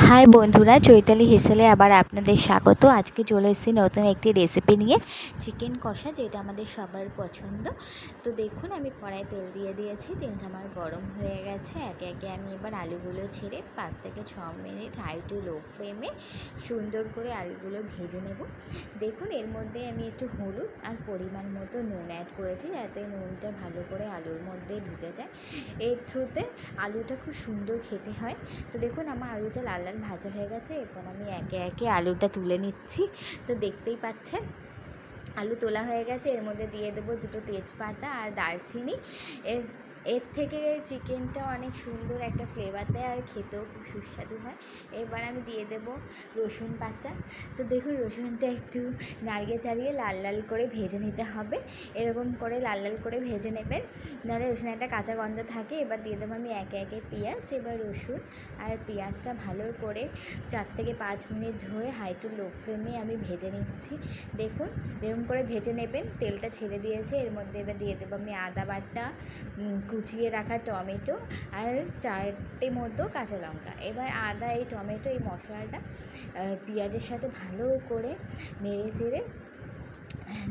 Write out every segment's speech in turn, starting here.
High বন্ধুরা, চৈতালি হেসেলে আবার আপনাদের স্বাগত। আজকে চলে এসেছি নতুন একটি রেসিপি নিয়ে, চিকেন কষা, যেটা আমাদের সবার পছন্দ। তো দেখুন, আমি কড়াই তেল দিয়ে দিয়েছি, তেলটা আমার গরম হয়ে গেছে। একে একে আমি এবার আলুগুলো ছেড়ে 5 থেকে 6 মিনিট হাই টু লো ফ্লেমে সুন্দর করে আলুগুলো ভেজে নেব। দেখুন, এর মধ্যে আমি একটু হলুদ আর পরিমাণ মতো নুন অ্যাড করেছি, যাতে নুনটা ভালো করে আলুর মধ্যে ঢুকে যায়। এর থ্রুতে আলুটা খুব সুন্দর খেতে হয়। তো দেখুন, আমার আলুটা লাল লাল ভাজা হয়ে গেছে। এরপর আমি একে একে আলুটা তুলে নিচ্ছি। তো দেখতেই পাচ্ছেন, আলু তোলা হয়ে গেছে। এর মধ্যে দিয়ে দেবো 2টো তেজপাতা আর দারচিনি। এর এর থেকে চিকেনটা অনেক সুন্দর একটা ফ্লেভার দেয় আর খেতেও খুব সুস্বাদু হয়। এবার আমি দিয়ে দেবো রসুন বাটা। তো দেখুন, রসুনটা একটু নাড়িয়ে চাড়িয়ে লাল লাল করে ভেজে নিতে হবে। এরকম করে লাল লাল করে ভেজে নেবেন, নাহলে রসুন একটা কাঁচা গন্ধ থাকে। এবার দিয়ে দেবো আমি একে একে পেঁয়াজ। এবার রসুন আর পেঁয়াজটা ভালো করে 4 থেকে 5 মিনিট ধরে হাই টু লো ফ্লেমে আমি ভেজে নিচ্ছি। দেখুন, এরকম করে ভেজে নেবেন। তেলটা ছেড়ে দিয়েছে। এর মধ্যে এবার দিয়ে দেবো আমি আদা বাটা, কুচিয়ে রাখা টমেটো আর 4টে মতো কাঁচা লঙ্কা। এবার আদা, এই টমেটো, এই মশলাটা পেঁয়াজের সাথে ভালো করে নেড়ে চেড়ে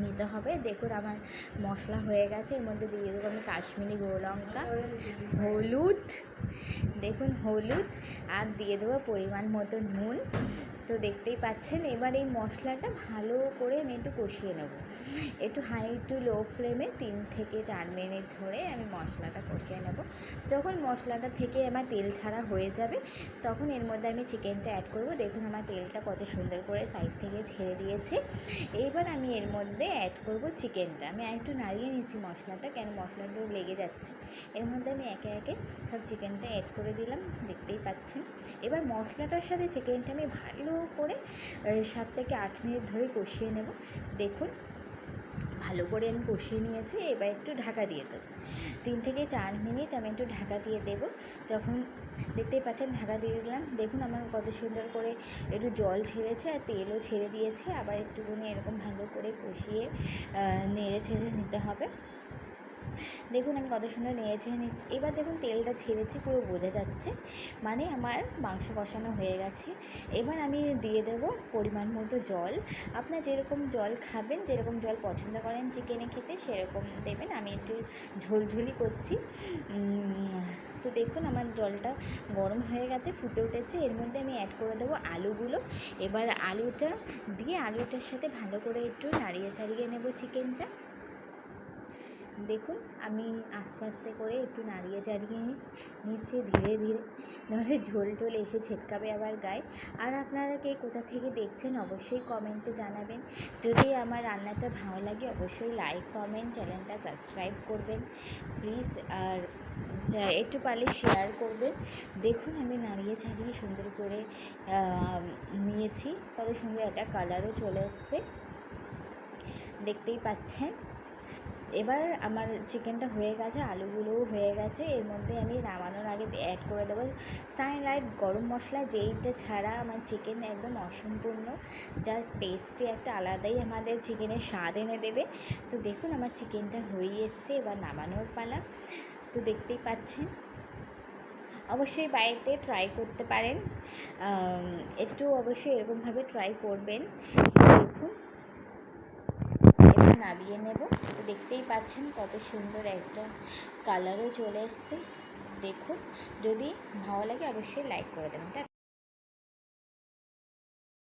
নিতে হবে। দেখুন, আমার মশলা হয়ে গেছে। এর মধ্যে দিয়ে দেবো আমি কাশ্মীরি গুঁড়ো লঙ্কা, হলুদ, দেখুন হলুদ, আর দিয়ে দেবো পরিমাণ মতো নুন। তো দেখতেই পাচ্ছেন। এবার এই মশলাটা ভালো করে আমি একটু কষিয়ে নেব, একটু হাই টু লো ফ্লেমে 3 থেকে 4 মিনিট ধরে আমি মশলাটা কষিয়ে নেব। যখন মশলাটা থেকে আমার তেল ছাড়া হয়ে যাবে, তখন এর মধ্যে আমি চিকেনটা অ্যাড করব। দেখুন, আমার তেলটা কত সুন্দর করে সাইড থেকে ছেড়ে দিয়েছে। এইবার আমি এর মধ্যে অ্যাড করব চিকেনটা। আমি একটু নাড়িয়ে নিচ্ছি মশলাটা, কেন মশলাটা লেগে যাচ্ছে। এর মধ্যে আমি একে একে সব চিকেনটা অ্যাড করে দিলাম, দেখতেই পাচ্ছেন। এবার মশলাটার সাথে চিকেনটা আমি ভালো করে 7 থেকে 8 মিনিট ধরে কষিয়ে নেব। দেখুন, ভালো করে আমি কষিয়ে নিয়েছি। এবার একটু ঢাকা দিয়ে দেবো। 3 থেকে 4 মিনিট আমি একটু ঢাকা দিয়ে দেবো। যখন দেখতেই পাচ্ছেন ঢাকা দিয়ে দিলাম, দেখুন আমার কত সুন্দর করে একটু জল ছেড়েছে আর তেলও ছেড়ে দিয়েছে। আবার একটুখানি এরকম ভালো করে কষিয়ে নেড়ে ছেড়ে নিতে হবে। দেখুন, আমি কত সুন্দর নেড়ে ছেড়ে নিচ্ছি। এবার দেখুন, তেলটা ছেড়েছি, পুরো বোঝা যাচ্ছে, মানে আমার মাংস কষানো হয়ে গেছে। এবার আমি দিয়ে দেবো পরিমাণ মতো জল। আপনার যেরকম জল খাবেন, যেরকম জল পছন্দ করেন চিকেনে খেতে, সেরকম দেবেন। আমি একটু ঝোলঝুলি করছি। তো দেখুন, আমার জলটা গরম হয়ে গেছে, ফুটে উঠেছে। এর মধ্যে আমি অ্যাড করে দেবো আলুগুলো। এবার আলুটা দিয়ে আলুটার সাথে ভালো করে একটু নাড়িয়ে চাড়িয়ে নেব চিকেনটা। দেখুন, আমি আস্তে আস্তে করে একটু নাড়িয়ে চাড়িয়ে নিচ্ছি ধীরে ধীরে, নাহলে ঝোল টোল এসে ছিটকাবে আবার গায়ে। আর আপনারা কে কোথা থেকে দেখছেন অবশ্যই কমেন্টে জানাবেন। যদি আমার রান্নাটা ভালো লাগে অবশ্যই লাইক, কমেন্ট, চ্যানেলটা সাবস্ক্রাইব করবেন প্লিজ। আর একটু পারলে শেয়ার করবেন। দেখুন, আমি নাড়িয়ে ছাড়িয়ে সুন্দর করে নিয়েছি। কত সুন্দর একটা কালারও চলে এসছে, দেখতেই পাচ্ছেন। এবার আমার চিকেনটা হয়ে গেছে, আলুগুলোও হয়ে গেছে। এর মধ্যে আমি নামানোর আগে অ্যাড করে দেবো সানলাইট গরম মশলা, যেইটা ছাড়া আমার চিকেন একদম অসম্পূর্ণ, যার টেস্টে একটা আলাদাই আমাদের চিকেনের স্বাদ এনে দেবে। তো দেখুন, আমার চিকেনটা হয়ে এসছে, এবার নামানোর পালা। তো দেখতেই পাচ্ছেন, অবশ্যই বাড়িতে ট্রাই করতে পারেন, একটু অবশ্যই এরকমভাবে ট্রাই করবেন। দেখুন, এবার নামিয়ে নেব। তো দেখতেই পাচ্ছেন কত সুন্দর একটা কালারও চলে এসছে। দেখুন, যদি ভালো লাগে অবশ্যই লাইক করে দেবেন।